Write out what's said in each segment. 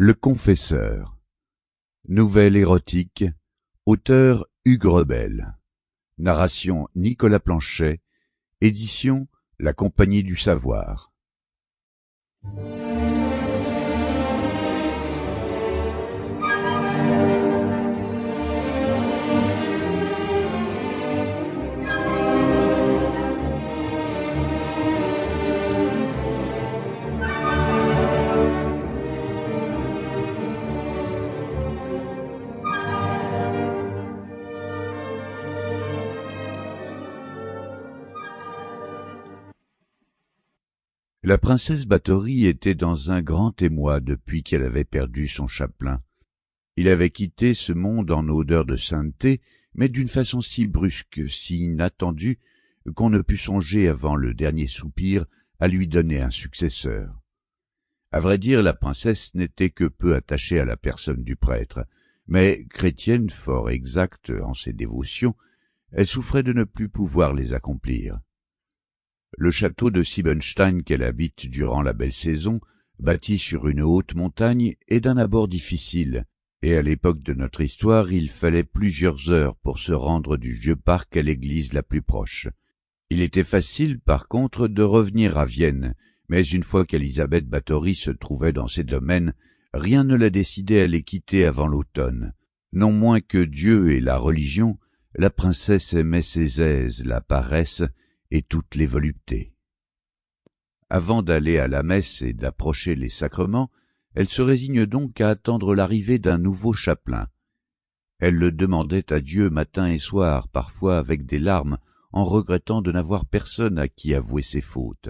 Le Confesseur. Nouvelle érotique. Auteur Hugues Rebel. Narration Nicolas Planchet. Édition La Compagnie du Savoir. La princesse Bathory était dans un grand émoi depuis qu'elle avait perdu son chapelain. Il avait quitté ce monde en odeur de sainteté, mais d'une façon si brusque, si inattendue, qu'on ne put songer avant le dernier soupir à lui donner un successeur. À vrai dire, la princesse n'était que peu attachée à la personne du prêtre, mais chrétienne fort exacte en ses dévotions, elle souffrait de ne plus pouvoir les accomplir. Le château de Siebenstein qu'elle habite durant la belle saison, bâti sur une haute montagne, est d'un abord difficile, et à l'époque de notre histoire, il fallait plusieurs heures pour se rendre du vieux parc à l'église la plus proche. Il était facile, par contre, de revenir à Vienne, mais une fois qu'Élisabeth Bathory se trouvait dans ses domaines, rien ne la décidait à les quitter avant l'automne. Non moins que Dieu et la religion, la princesse aimait ses aises, la paresse et toutes les voluptés. Avant d'aller à la messe et d'approcher les sacrements, elle se résigne donc à attendre l'arrivée d'un nouveau chapelain. Elle le demandait à Dieu matin et soir, parfois avec des larmes, en regrettant de n'avoir personne à qui avouer ses fautes.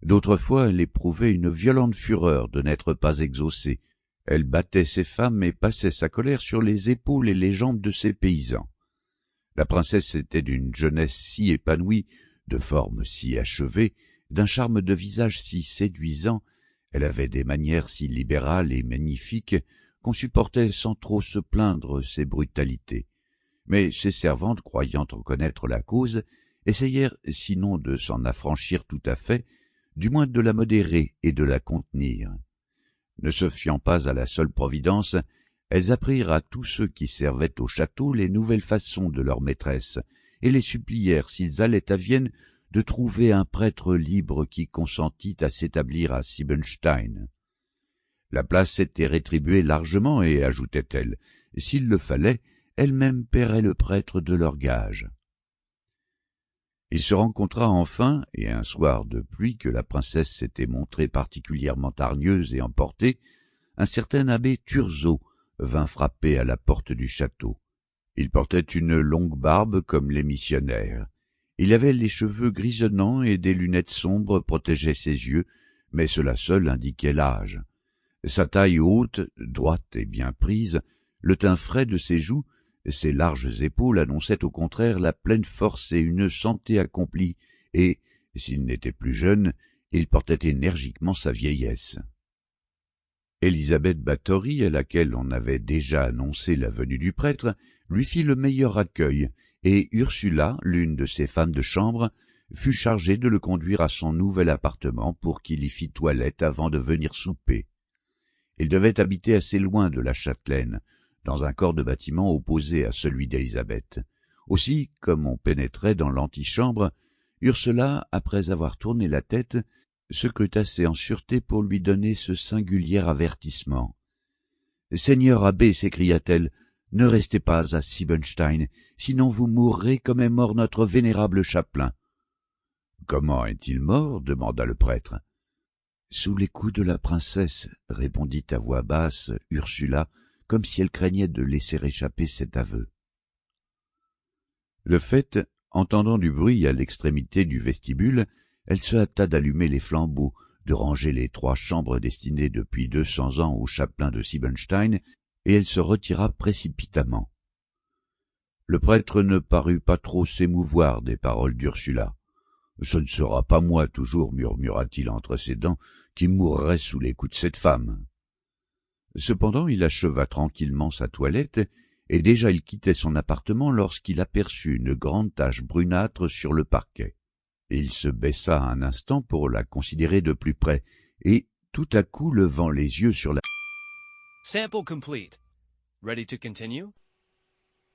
D'autres fois, elle éprouvait une violente fureur de n'être pas exaucée. Elle battait ses femmes et passait sa colère sur les épaules et les jambes de ses paysans. La princesse était d'une jeunesse si épanouie, de formes si achevées, d'un charme de visage si séduisant, elle avait des manières si libérales et magnifiques qu'on supportait sans trop se plaindre ses brutalités. Mais ses servantes, croyant en connaître la cause, essayèrent, sinon de s'en affranchir tout à fait, du moins de la modérer et de la contenir. Ne se fiant pas à la seule providence, elles apprirent à tous ceux qui servaient au château les nouvelles façons de leur maîtresse, et les supplièrent, s'ils allaient à Vienne, de trouver un prêtre libre qui consentît à s'établir à Siebenstein. La place était rétribuée largement et, ajoutait-elle, s'il le fallait, elle-même paierait le prêtre de leur gage. Il se rencontra enfin, et un soir de pluie que la princesse s'était montrée particulièrement hargneuse et emportée, un certain abbé Turzeau vint frapper à la porte du château. Il portait une longue barbe comme les missionnaires. Il avait les cheveux grisonnants et des lunettes sombres protégeaient ses yeux, mais cela seul indiquait l'âge. Sa taille haute, droite et bien prise, le teint frais de ses joues, ses larges épaules annonçaient au contraire la pleine force et une santé accomplie, et, s'il n'était plus jeune, il portait énergiquement sa vieillesse. Élisabeth Bathory, à laquelle on avait déjà annoncé la venue du prêtre, lui fit le meilleur accueil, et Ursula, l'une de ses femmes de chambre, fut chargée de le conduire à son nouvel appartement pour qu'il y fît toilette avant de venir souper. Il devait habiter assez loin de la châtelaine, dans un corps de bâtiment opposé à celui d'Élisabeth. Aussi, comme on pénétrait dans l'antichambre, Ursula, après avoir tourné la tête, se crut assez en sûreté pour lui donner ce singulier avertissement. « Seigneur abbé, s'écria-t-elle, ne restez pas à Siebenstein, sinon vous mourrez comme est mort notre vénérable chapelain. »« Comment est-il mort ?» demanda le prêtre. « Sous les coups de la princesse, » répondit à voix basse Ursula, comme si elle craignait de laisser échapper cet aveu. Le fait, entendant du bruit à l'extrémité du vestibule, elle se hâta d'allumer les flambeaux, de ranger les 3 chambres destinées depuis 200 ans au chapelain de Siebenstein, et elle se retira précipitamment. Le prêtre ne parut pas trop s'émouvoir des paroles d'Ursula. « Ce ne sera pas moi toujours, murmura-t-il entre ses dents, qui mourrai sous les coups de cette femme. » Cependant il acheva tranquillement sa toilette, et déjà il quittait son appartement lorsqu'il aperçut une grande tache brunâtre sur le parquet. Il se baissa un instant pour la considérer de plus près, et, tout à coup levant les yeux sur la Sample complete. Ready to continue?